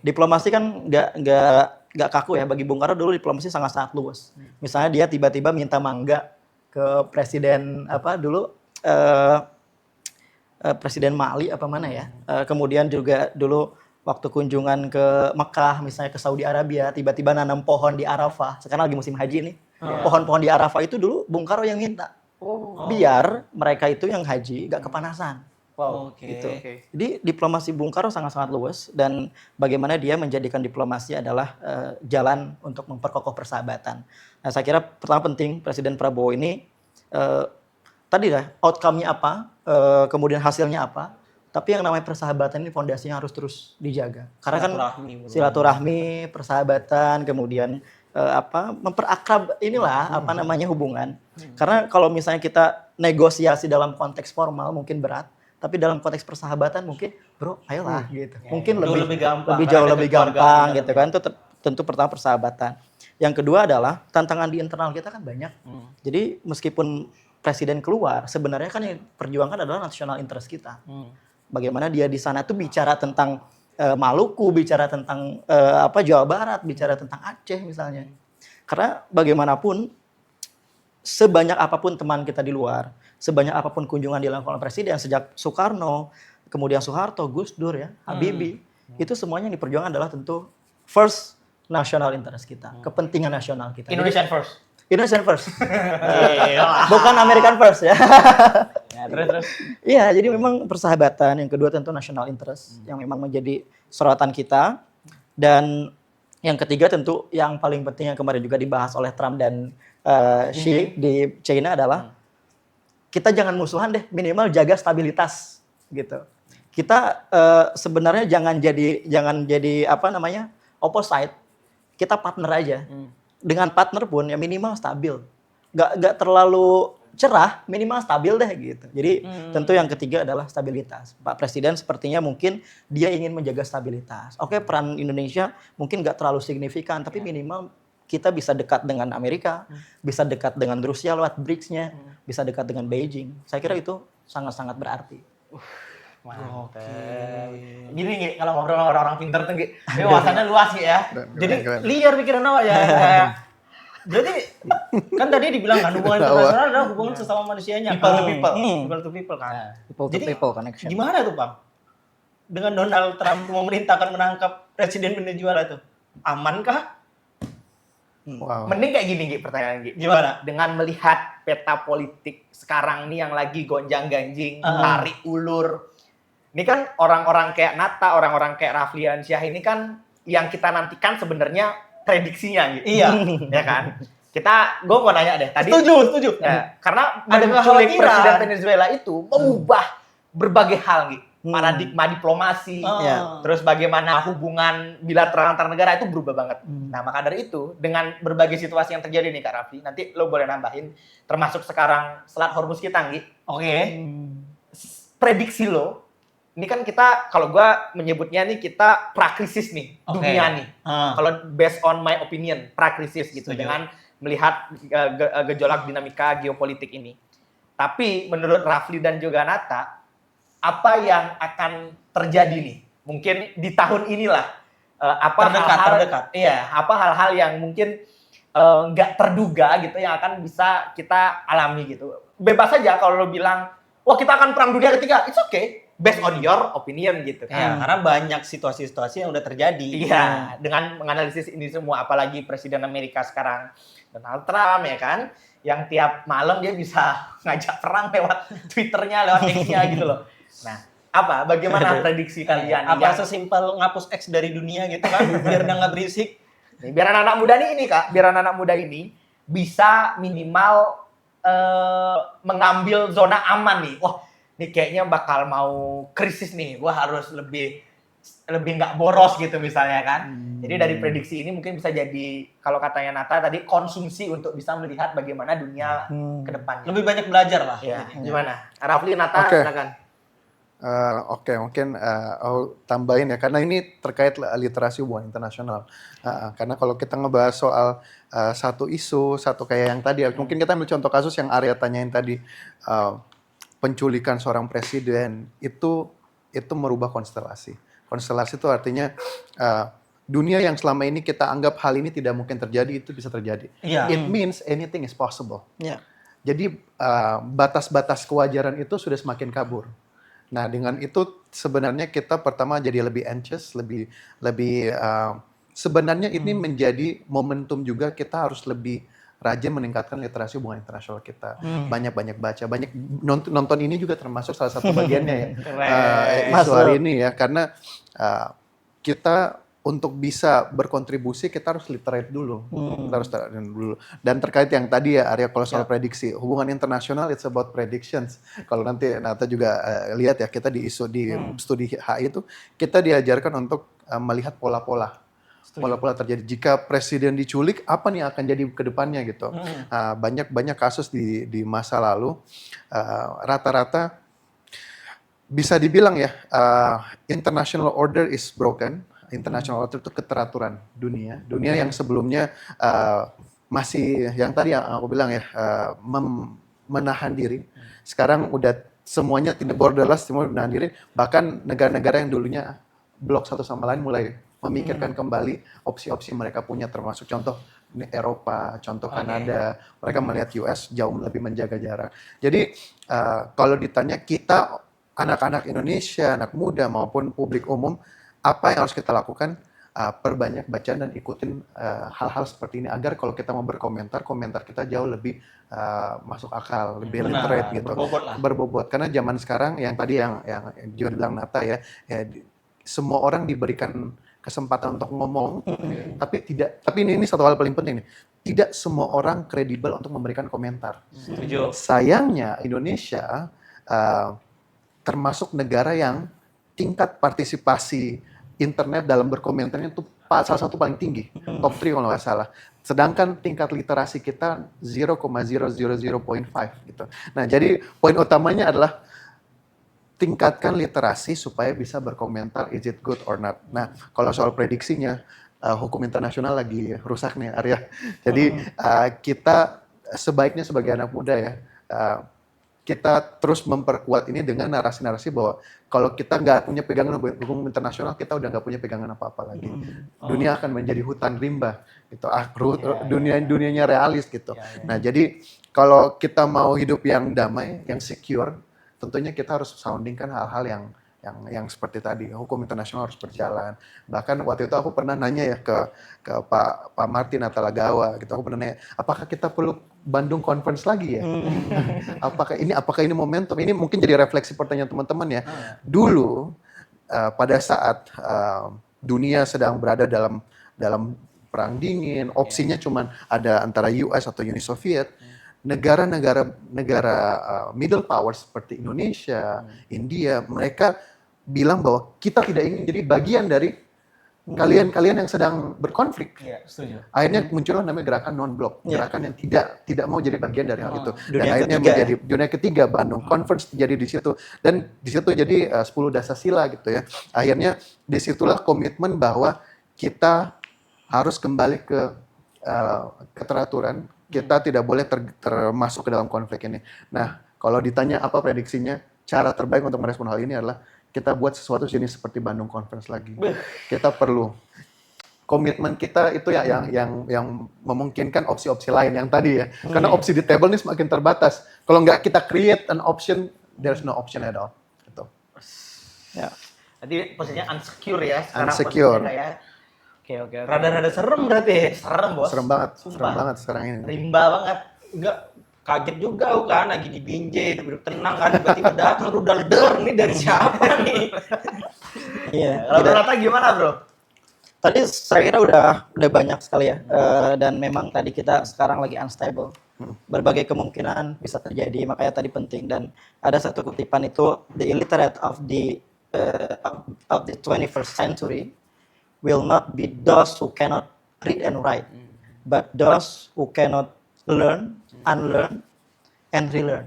Diplomasi kan nggak kaku ya, bagi Bung Karno dulu diplomasi sangat-sangat luas. Misalnya dia tiba-tiba minta mangga ke presiden Presiden Mali apa mana ya. Kemudian juga dulu waktu kunjungan ke Mekah, misalnya ke Saudi Arabia, tiba-tiba nanam pohon di Arafah. Sekarang lagi musim haji nih. Pohon-pohon di Arafah itu dulu Bung Karno yang minta. Biar mereka itu yang haji gak kepanasan. Wow. Oke. Gitu. Jadi diplomasi Bung Karno sangat-sangat luas dan bagaimana dia menjadikan diplomasi adalah jalan untuk memperkokoh persahabatan. Nah, saya kira pertama penting Presiden Prabowo ini tadi lah outcome-nya apa, kemudian hasilnya apa. Tapi yang namanya persahabatan ini fondasinya harus terus dijaga. Karena kan silaturahmi, persahabatan, kemudian memperakrab inilah hubungan. Karena kalau misalnya kita negosiasi dalam konteks formal mungkin berat, tapi dalam konteks persahabatan mungkin bro ayolah gitu. Mungkin lebih jauh lebih gampang gitu kan. Itu tentu pertama persahabatan. Yang kedua adalah tantangan di internal kita kan banyak. Jadi meskipun presiden keluar, sebenarnya kan yang perjuangkan adalah national interest kita. Bagaimana dia di sana tuh bicara tentang Maluku, bicara tentang Jawa Barat, bicara tentang Aceh misalnya. Karena bagaimanapun sebanyak apapun teman kita di luar, sebanyak apapun kunjungan dilakukan oleh presiden sejak Soekarno, kemudian Soeharto, Gus Dur ya, Habibie, itu semuanya yang diperjuangkan adalah tentu first national interest kita, kepentingan nasional kita. Indonesian first. Indonesian first. Bukan American first ya. Terus. Iya, jadi memang persahabatan, yang kedua tentu national interest yang memang menjadi sorotan kita, dan yang ketiga tentu yang paling penting yang kemarin juga dibahas oleh Trump dan Xi di China adalah kita jangan musuhan deh, minimal jaga stabilitas gitu. Kita sebenarnya jangan jadi opposite, kita partner aja. Dengan partner pun ya minimal stabil, nggak terlalu cerah, minimal stabil deh gitu. Jadi tentu yang ketiga adalah stabilitas. Pak Presiden sepertinya mungkin dia ingin menjaga stabilitas. Oke, peran Indonesia mungkin nggak terlalu signifikan, tapi minimal kita bisa dekat dengan Amerika, bisa dekat dengan Rusia lewat BRICS-nya, bisa dekat dengan Beijing. Saya kira itu sangat-sangat berarti. Mantap. Gini kalau ngobrol sama orang-orang pintar tuh wawasannya luas ya. Jadi liar pikiran awak ya. Jadi kan tadi dibilang kan hubungan internasional adalah hubungan sesama manusianya. People to people kan. People to people connection. Gimana tuh Bang? Dengan Donald Trump memerintahkan menangkap Presiden Venezuela itu, amankah? Wow. Mending kayak gini pertanyaan gimana? Dengan melihat peta politik sekarang nih yang lagi gonjang-ganjing, tarik ulur. Ini kan orang-orang kayak Nata, orang-orang kayak Rafliansyah ini kan yang kita nantikan sebenarnya prediksinya gitu. Iya. Ya kan? Gue mau nanya deh tadi. Setuju. Ya, karena menculik Presiden Venezuela itu mengubah berbagai hal gitu. Paradigma diplomasi, terus bagaimana hubungan bilateral antar negara itu berubah banget. Nah, maka dari itu, dengan berbagai situasi yang terjadi nih Kak Rafli, nanti lo boleh nambahin, termasuk sekarang Selat Hormuz kita, Nggi. Oke. Prediksi lo, ini kan kita, kalau gue menyebutnya nih, kita prakrisis nih, dunia nih. Kalau based on my opinion, prakrisis gitu, dengan melihat gejolak dinamika geopolitik ini. Tapi menurut Rafli dan juga Nata, apa yang akan terjadi nih? Mungkin di tahun inilah. Terdekat. Iya, apa hal-hal yang mungkin nggak terduga gitu yang akan bisa kita alami gitu. Bebas aja kalau lo bilang, wah kita akan perang dunia ketiga, it's okay. Based on your opinion gitu kan. Ya, karena banyak situasi-situasi yang udah terjadi. Iya, dengan menganalisis ini semua, apalagi Presiden Amerika sekarang, Donald Trump ya kan, yang tiap malam dia bisa ngajak perang lewat Twitternya, lewat X-nya gitu loh. Nah, bagaimana prediksi kalian? Apa sesimpel ngapus X dari dunia gitu kan, biar dia nggak berisik. Nih, biar anak-anak muda ini Kak, biar anak-anak muda ini bisa minimal mengambil zona aman nih. Wah, ini kayaknya bakal mau krisis nih. Gua harus lebih nggak boros gitu misalnya kan. Jadi dari prediksi ini mungkin bisa jadi, kalau katanya Nata tadi, konsumsi untuk bisa melihat bagaimana dunia ke depannya. Lebih banyak belajar lah. Ya, gimana? Rafli, Nata, silakan. Mungkin aku tambahin ya, karena ini terkait literasi hubungan internasional. Karena kalau kita ngebahas soal satu isu, satu kayak yang tadi, mungkin kita ambil contoh kasus yang Arya tanyain tadi, penculikan seorang presiden, itu merubah konstelasi. Konstelasi itu artinya dunia yang selama ini kita anggap hal ini tidak mungkin terjadi, itu bisa terjadi. It means anything is possible. Jadi batas-batas kewajaran itu sudah semakin kabur. Nah, dengan itu sebenarnya kita pertama jadi lebih anxious, lebih sebenarnya ini menjadi momentum juga kita harus lebih rajin meningkatkan literasi hubungan internasional kita. Banyak-banyak baca, banyak nonton ini juga termasuk salah satu bagiannya ya. Isu hari ini ya, karena kita untuk bisa berkontribusi kita harus literate dulu. Kita harus literate dulu. Dan terkait yang tadi ya Arya, kalau soal prediksi, hubungan internasional it's about predictions. Kalau nanti Nata juga lihat ya, kita di studi HI itu kita diajarkan untuk melihat pola-pola. Pola-pola terjadi. Jika presiden diculik, apa nih akan jadi ke depannya gitu. Banyak kasus di masa lalu, rata-rata bisa dibilang ya, international order is broken. International order itu keteraturan dunia yang sebelumnya masih yang tadi yang aku bilang ya, menahan diri. Sekarang udah semuanya tidak borderless, semua menahan diri. Bahkan negara-negara yang dulunya blok satu sama lain mulai memikirkan kembali opsi-opsi mereka punya, termasuk contoh Eropa, contoh Kanada. Mereka melihat US jauh lebih menjaga jarak. Jadi kalau ditanya kita, anak-anak Indonesia, anak muda maupun publik umum, apa yang harus kita lakukan? Perbanyak bacaan dan ikutin hal-hal seperti ini agar kalau kita mau berkomentar, komentar kita jauh lebih masuk akal, lebih literate gitu, berbobot. Karena zaman sekarang yang tadi yang juga bilang Nata ya, semua orang diberikan kesempatan untuk ngomong, tapi ini satu hal paling penting nih, tidak semua orang kredibel untuk memberikan komentar. Setuju. Sayangnya Indonesia termasuk negara yang tingkat partisipasi internet dalam berkomentarnya itu salah satu paling tinggi, top 3 kalau nggak salah. Sedangkan tingkat literasi kita 0,000.5 gitu. Nah, jadi poin utamanya adalah tingkatkan literasi supaya bisa berkomentar is it good or not. Nah, kalau soal prediksinya, hukum internasional lagi rusak nih Arya. Jadi kita sebaiknya sebagai anak muda ya, kita terus memperkuat ini dengan narasi-narasi bahwa kalau kita nggak punya pegangan hukum internasional, kita udah nggak punya pegangan apa-apa lagi. Dunia akan menjadi hutan rimba, gitu. Dunianya realis gitu. Nah, jadi kalau kita mau hidup yang damai, yang secure, tentunya kita harus soundingkan hal-hal yang seperti tadi, hukum internasional harus berjalan. Bahkan waktu itu aku pernah nanya ya ke Pak Martin Natalegawa gitu. Aku pernah nanya, apakah kita perlu Bandung Conference lagi ya? Apakah ini momentum? Ini mungkin jadi refleksi pertanyaan teman-teman ya. Dulu pada saat dunia sedang berada dalam perang dingin, opsinya cuma ada antara US atau Uni Soviet. Negara-negara middle power seperti Indonesia, India, mereka bilang bahwa kita tidak ingin jadi bagian dari kalian yang sedang berkonflik. Iya, setuju. Akhirnya muncullah namanya gerakan non-blok, gerakan yang tidak mau jadi bagian dari hal itu. Dan Dunia akhirnya ketiga. menjadi dunia ketiga, Bandung Conference jadi di situ. Dan di situ jadi 10 dasar-sila gitu ya. Akhirnya disitulah komitmen bahwa kita harus kembali ke keteraturan. Kita tidak boleh termasuk ke dalam konflik ini. Nah, kalau ditanya apa prediksinya, cara terbaik untuk merespon hal ini adalah kita buat sesuatu jenis seperti Bandung Conference lagi. Kita perlu komitmen kita itu ya yang memungkinkan opsi-opsi lain yang tadi ya. Karena opsi di table ini semakin terbatas. Kalau nggak kita create an option, there's no option at all. Gitu. Ya. Jadi posisinya unsecure ya sekarang. Unsecure. Oke. Rada-rada serem berarti. Serem, Bos. Serem banget Sumpah. sekarang ini. Rimba banget. Enggak, kaget juga aku kan, lagi di Binjai, duduk tenang kan, tiba-tiba datang rudal der, ini dari siapa nih? Iya. Rata-rata gimana, Bro? Tadi saya kira udah banyak sekali ya, dan memang tadi kita sekarang lagi unstable. Berbagai kemungkinan bisa terjadi, makanya tadi penting. Dan ada satu kutipan itu, the illiterate of the 21st century will not be those who cannot read and write, but those who cannot learn, unlearn, and relearn.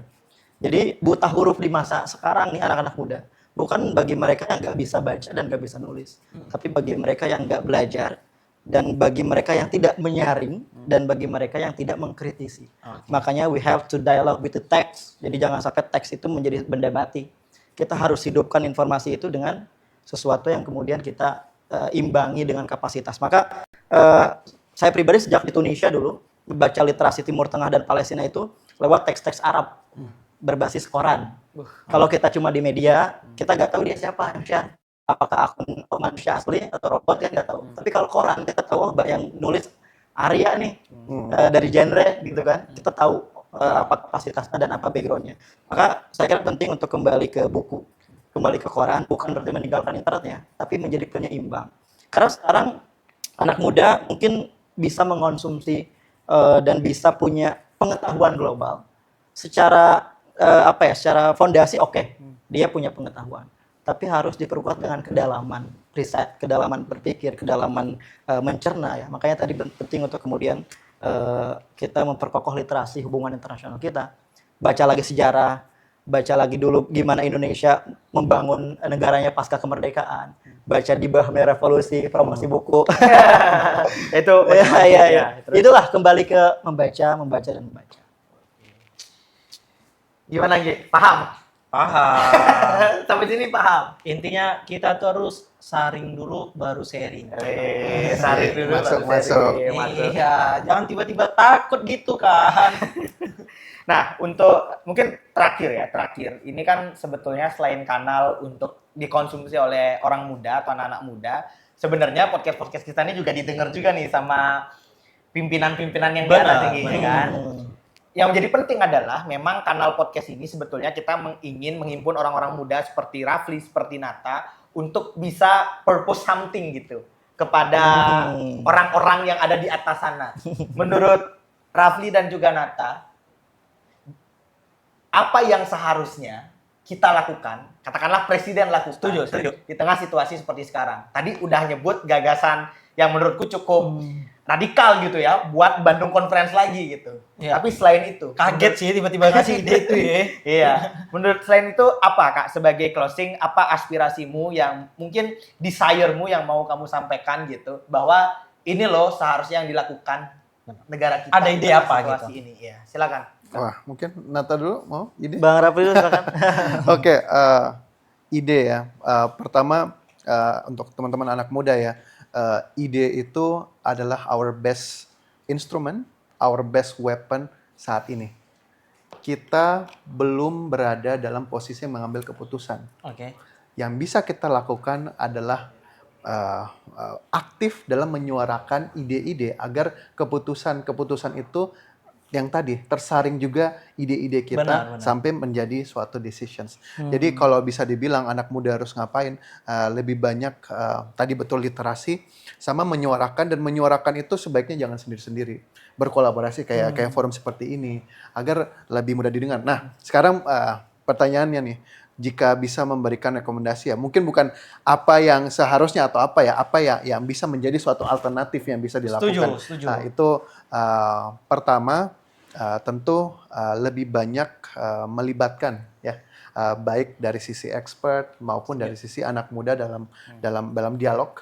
Jadi buta huruf di masa sekarang nih anak-anak muda bukan bagi mereka yang nggak bisa baca dan nggak bisa nulis, tapi bagi mereka yang nggak belajar dan bagi mereka yang tidak menyaring dan bagi mereka yang tidak mengkritisi. Makanya we have to dialogue with the text. Jadi jangan sampai teks itu menjadi benda mati. Kita harus hidupkan informasi itu dengan sesuatu yang kemudian kita imbangi dengan kapasitas. Maka saya pribadi sejak di Tunisia dulu baca literasi Timur Tengah dan Palestina itu lewat teks-teks Arab berbasis Quran. Kalau kita cuma di media, kita nggak tahu dia siapa, manusia. Apakah akun manusia asli atau robot, kan nggak tahu. Tapi kalau Quran, kita tahu yang nulis Arya nih dari genre gitu kan, kita tahu apa kapasitasnya dan apa backgroundnya. Maka saya kira penting untuk kembali ke buku, kembali ke koran, bukan berarti meninggalkan internetnya, tapi menjadi penyeimbang. Karena sekarang anak muda mungkin bisa mengonsumsi dan bisa punya pengetahuan global secara secara fondasi oke, dia punya pengetahuan, tapi harus diperkuat dengan kedalaman riset, kedalaman berpikir, kedalaman mencerna ya. Makanya tadi penting untuk kemudian kita memperkokoh literasi hubungan internasional kita, baca lagi sejarah, baca lagi dulu gimana Indonesia membangun negaranya pasca kemerdekaan, baca di Bahme Revolusi, promosi buku. Itu ya. Itulah kembali ke membaca dan membaca. Gimana Gi? Paham? Paham. Sampai sini paham. Intinya kita tuh harus saring dulu baru sharing. Saring dulu Masuk. Iya, jangan tiba-tiba takut gitu kan. Nah, untuk mungkin terakhir. Ini kan sebetulnya selain kanal untuk dikonsumsi oleh orang muda atau anak-anak muda, sebenarnya podcast kita ini juga didengar juga nih sama pimpinan-pimpinan yang di atas tinggi, ya kan? Yang menjadi penting adalah memang kanal podcast ini sebetulnya kita ingin menghimpun orang-orang muda seperti Rafli, seperti Nata untuk bisa purpose something gitu kepada orang-orang yang ada di atas sana. Menurut Rafli dan juga Nata, apa yang seharusnya kita lakukan, katakanlah presiden lakukan Setuju. di tengah situasi seperti sekarang. Tadi udah nyebut gagasan yang menurutku cukup radikal gitu ya, buat Bandung Conference lagi gitu. Ya. Tapi selain itu, Kaget sih tiba-tiba kasih ide itu ya. iya. Menurut selain itu apa Kak sebagai closing, apa aspirasimu yang mungkin desire-mu yang mau kamu sampaikan gitu bahwa ini loh seharusnya yang dilakukan negara kita. Ada ide dalam apa situasi gitu? ini? Ya, silakan. Wah, mungkin Nata dulu mau ide? Bang Rafli dulu silakan. Oke, ide ya. Pertama untuk teman-teman anak muda ya, ide itu adalah our best instrument, our best weapon saat ini. Kita belum berada dalam posisi mengambil keputusan. Oke. Yang bisa kita lakukan adalah aktif dalam menyuarakan ide-ide agar keputusan-keputusan itu yang tadi tersaring juga ide-ide kita Benar. sampai menjadi suatu decisions. Jadi kalau bisa dibilang anak muda harus ngapain, lebih banyak tadi betul literasi sama menyuarakan, dan menyuarakan itu sebaiknya jangan sendiri-sendiri, berkolaborasi kayak forum seperti ini agar lebih mudah didengar. Nah sekarang pertanyaannya nih, jika bisa memberikan rekomendasi ya, mungkin bukan apa yang seharusnya atau apa ya yang bisa menjadi suatu alternatif yang bisa dilakukan. Setuju. Nah, itu pertama tentu lebih banyak melibatkan ya, baik dari sisi expert maupun dari sisi anak muda dalam dialog,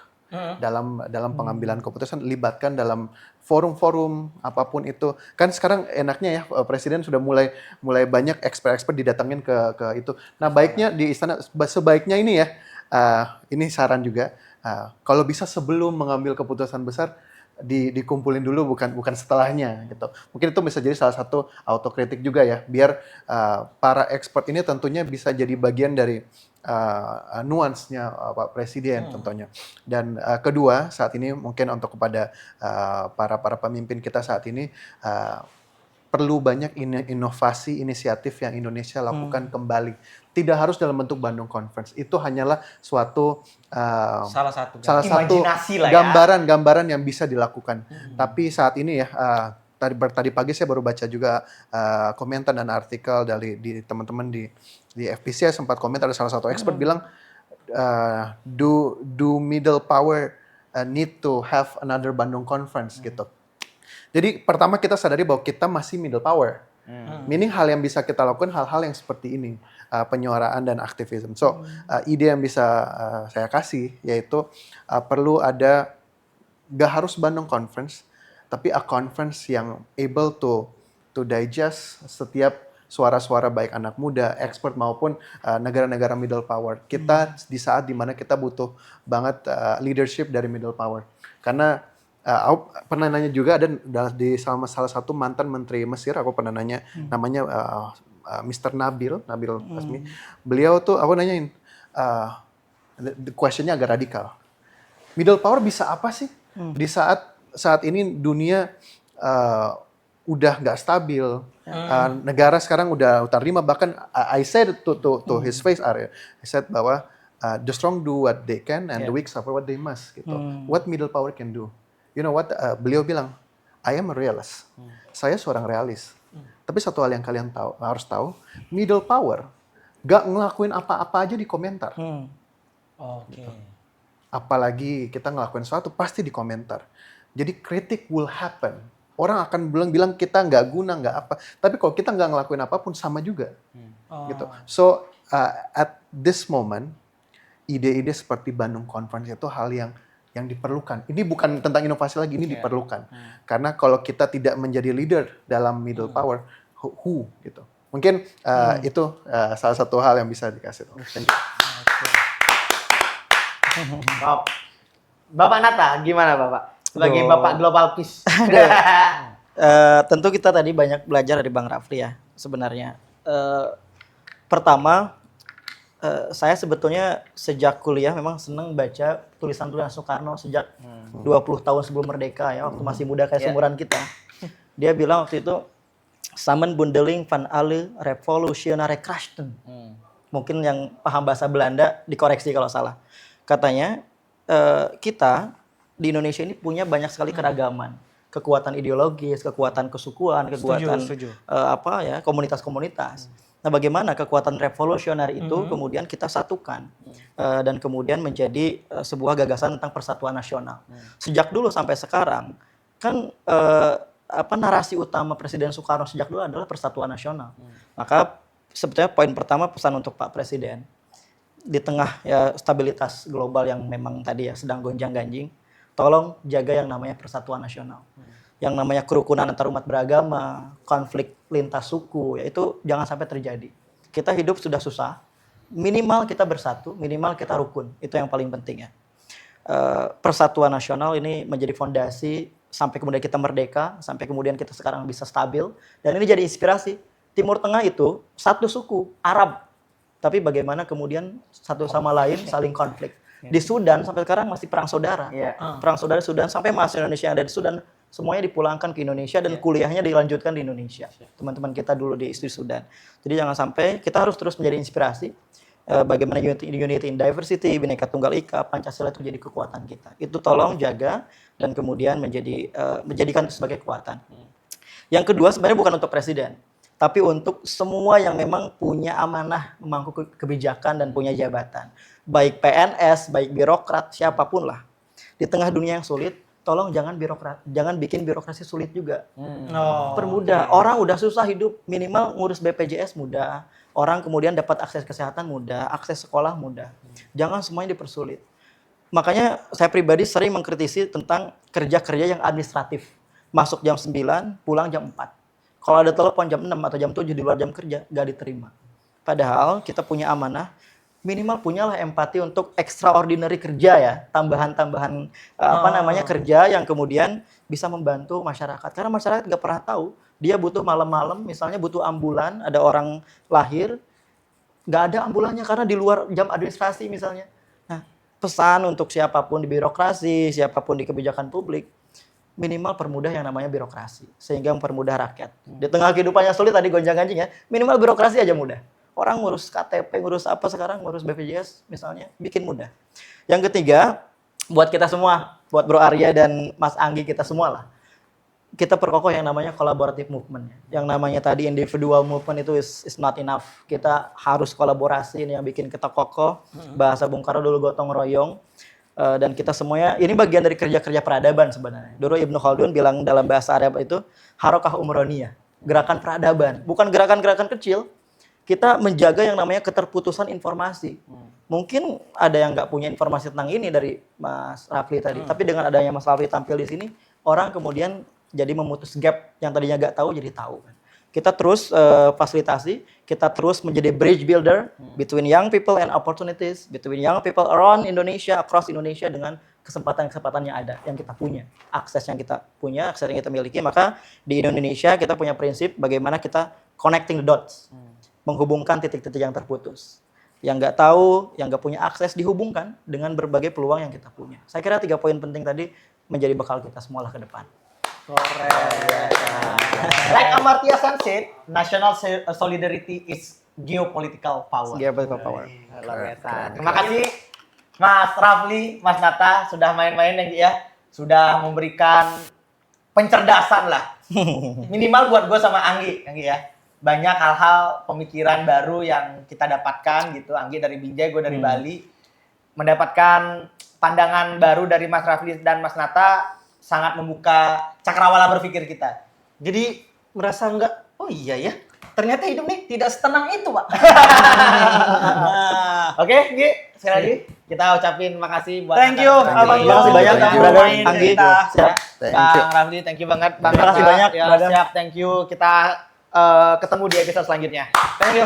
dalam pengambilan keputusan, libatkan dalam forum-forum apapun itu. Kan sekarang enaknya ya, presiden sudah mulai banyak expert didatangin ke itu. Nah, baiknya di istana, sebaiknya ini ya, ini saran juga, kalau bisa sebelum mengambil keputusan besar dikumpulin dulu, bukan setelahnya gitu. Mungkin itu bisa jadi salah satu autokritik juga ya, biar para expert ini tentunya bisa jadi bagian dari nuansnya Pak Presiden tentunya. Dan kedua, saat ini mungkin untuk kepada para pemimpin kita saat ini, perlu banyak inovasi, inisiatif yang Indonesia lakukan kembali. Tidak harus dalam bentuk Bandung Conference. Itu hanyalah suatu Salah satu Imajinasi lah ya. gambaran yang bisa dilakukan. Tapi saat ini ya, tadi pagi saya baru baca juga komentar dan artikel di teman-teman di FPC, sempat komentar, ada salah satu expert bilang, do middle power need to have another Bandung Conference gitu. Jadi pertama kita sadari bahwa kita masih middle power. Meaning hal yang bisa kita lakukan hal-hal yang seperti ini, penyuaraan dan aktivisme. So ide yang bisa saya kasih yaitu perlu ada, gak harus Bandung Conference, tapi a conference yang able to digest setiap suara-suara baik anak muda, expert maupun negara-negara middle power. Kita di saat dimana kita butuh banget leadership dari middle power. Karena aku pernah nanya juga, ada di salah satu mantan menteri Mesir, aku pernah nanya, namanya Mr. Nabil Hasmi. Beliau tuh aku nanyain, the question-nya agak radikal. Middle power bisa apa sih? Di saat saat ini dunia udah nggak stabil. Negara sekarang udah terima, bahkan I said to his face, Arya, I said bahwa the strong do what they can and the weak suffer what they must. Gitu. What middle power can do? You know what? Beliau bilang, I am a realist. Saya seorang realis. Tapi satu hal yang kalian harus tahu, middle power gak ngelakuin apa-apa aja di komentar. Oke. Apalagi kita ngelakuin sesuatu pasti di komentar. Jadi kritik will happen. Orang akan bilang kita nggak guna, nggak apa. Tapi kalau kita nggak ngelakuin apapun sama juga. Gitu. So at this moment, ide-ide seperti Bandung Conference itu hal yang diperlukan. Ini bukan tentang inovasi lagi, ini diperlukan. Karena kalau kita tidak menjadi leader dalam middle power, who gitu. Mungkin itu salah satu hal yang bisa dikasih. Thank you. Bapak Nata, gimana Bapak? Sebagai Bapak Global Peace. Tentu kita tadi banyak belajar dari Bang Rafli ya sebenarnya. Pertama, saya sebetulnya sejak kuliah memang senang baca tulisan-tulisan Soekarno sejak 20 tahun sebelum merdeka ya, waktu masih muda kayak seumuran kita. Dia bilang waktu itu, Samen bundeling van alle revolutionary krachten. Mungkin yang paham bahasa Belanda dikoreksi kalau salah. Katanya, kita di Indonesia ini punya banyak sekali keragaman. Kekuatan ideologis, kekuatan kesukuan, kekuatan komunitas-komunitas. Nah, bagaimana kekuatan revolusioner itu kemudian kita satukan dan kemudian menjadi sebuah gagasan tentang persatuan nasional. Sejak dulu sampai sekarang kan narasi utama Presiden Soekarno sejak dulu adalah persatuan nasional. Maka sebetulnya poin pertama pesan untuk Pak Presiden di tengah ya stabilitas global yang memang tadi ya sedang gonjang-ganjing, tolong jaga yang namanya persatuan nasional. Yang namanya kerukunan antar umat beragama, konflik lintas suku, ya itu jangan sampai terjadi. Kita hidup sudah susah, minimal kita bersatu, minimal kita rukun. Itu yang paling penting ya. Persatuan nasional ini menjadi fondasi sampai kemudian kita merdeka, sampai kemudian kita sekarang bisa stabil. Dan ini jadi inspirasi. Timur Tengah itu satu suku, Arab. Tapi bagaimana kemudian satu sama lain saling konflik. Di Sudan sampai sekarang masih perang saudara. Perang saudara Sudan, sampai mahasiswa Indonesia yang ada di Sudan semuanya dipulangkan ke Indonesia dan kuliahnya dilanjutkan di Indonesia. Teman-teman kita dulu di Sudan. Jadi jangan sampai, kita harus terus menjadi inspirasi bagaimana unity in diversity, Bhinneka Tunggal Ika, Pancasila itu jadi kekuatan kita. Itu tolong jaga dan kemudian menjadikan itu sebagai kekuatan. Yang kedua sebenarnya bukan untuk presiden, tapi untuk semua yang memang punya amanah memangku kebijakan dan punya jabatan. Baik PNS, baik birokrat, siapapun lah. Di tengah dunia yang sulit, tolong jangan bikin birokrasi sulit juga. Permudah. Orang udah susah hidup, minimal ngurus BPJS mudah. Orang kemudian dapat akses kesehatan mudah, akses sekolah mudah. Jangan semuanya dipersulit. Makanya saya pribadi sering mengkritisi tentang kerja-kerja yang administratif. Masuk jam 9, pulang jam 4. Kalau ada telepon jam 6 atau jam 7 di luar jam kerja, nggak diterima. Padahal kita punya amanah, minimal punyalah empati untuk extraordinary kerja ya, tambahan-tambahan kerja yang kemudian bisa membantu masyarakat. Karena masyarakat nggak pernah tahu, dia butuh malam-malam, misalnya butuh ambulan, ada orang lahir, nggak ada ambulannya karena di luar jam administrasi misalnya. Nah, pesan untuk siapapun di birokrasi, siapapun di kebijakan publik, minimal permudah yang namanya birokrasi, sehingga mempermudah rakyat. Di tengah kehidupannya sulit tadi gonjang-ganjing ya, minimal birokrasi aja mudah. Orang ngurus KTP, ngurus apa sekarang, ngurus BPJS misalnya, bikin mudah. Yang ketiga, buat kita semua, buat Bro Arya dan Mas Anggi, kita semua lah. Kita perkokoh yang namanya collaborative movement. Yang namanya tadi individual movement itu is not enough. Kita harus kolaborasi, ini yang bikin kita kokoh. Bahasa Bung Karno dulu gotong royong. Dan kita semuanya, ini bagian dari kerja-kerja peradaban sebenarnya. Dulu Ibnu Khaldun bilang dalam bahasa Arab itu, harokah umroniyah, gerakan peradaban. Bukan gerakan-gerakan kecil, kita menjaga yang namanya keterputusan informasi. Mungkin ada yang nggak punya informasi tentang ini dari Mas Rafli tadi, tapi dengan adanya Mas Rafli tampil di sini, orang kemudian jadi memutus gap yang tadinya nggak tahu jadi tahu. Kita terus fasilitasi, kita terus menjadi bridge builder between young people and opportunities, between young people around Indonesia, across Indonesia dengan kesempatan-kesempatan yang ada, yang kita punya, akses yang kita punya, akses yang kita miliki. Maka di Indonesia kita punya prinsip bagaimana kita connecting the dots. Menghubungkan titik-titik yang terputus. Yang nggak tahu, yang nggak punya akses dihubungkan dengan berbagai peluang yang kita punya. Saya kira 3 poin penting tadi menjadi bekal kita semua lah ke depan. Like Amartya Sen said, national solidarity is geopolitical power. Geopolitical power. Luar biasa. Terima kasih Mas Rafli, Mas Nata sudah main-main ya, sudah memberikan pencerdasan lah. Minimal buat gue sama Anggi ya. Banyak hal-hal pemikiran baru yang kita dapatkan gitu. Anggi dari Binjai, gue dari Bali. Mendapatkan pandangan baru dari Mas Rafli dan Mas Nata sangat membuka cakrawala berpikir kita. Jadi merasa enggak, oh iya ya, ternyata hidup nih tidak setenang itu, Pak. Oke, Gi, sekali lagi kita ucapin makasih buat Thank you, Abang Terima kasih banyak, Udah brother main Anggi. kita. Siap. Bang Rafli, thank you banget. Bang Terima kasih Nata. banyak, Ya, brother. siap, thank you. Kita ketemu di episode selanjutnya. Thank you.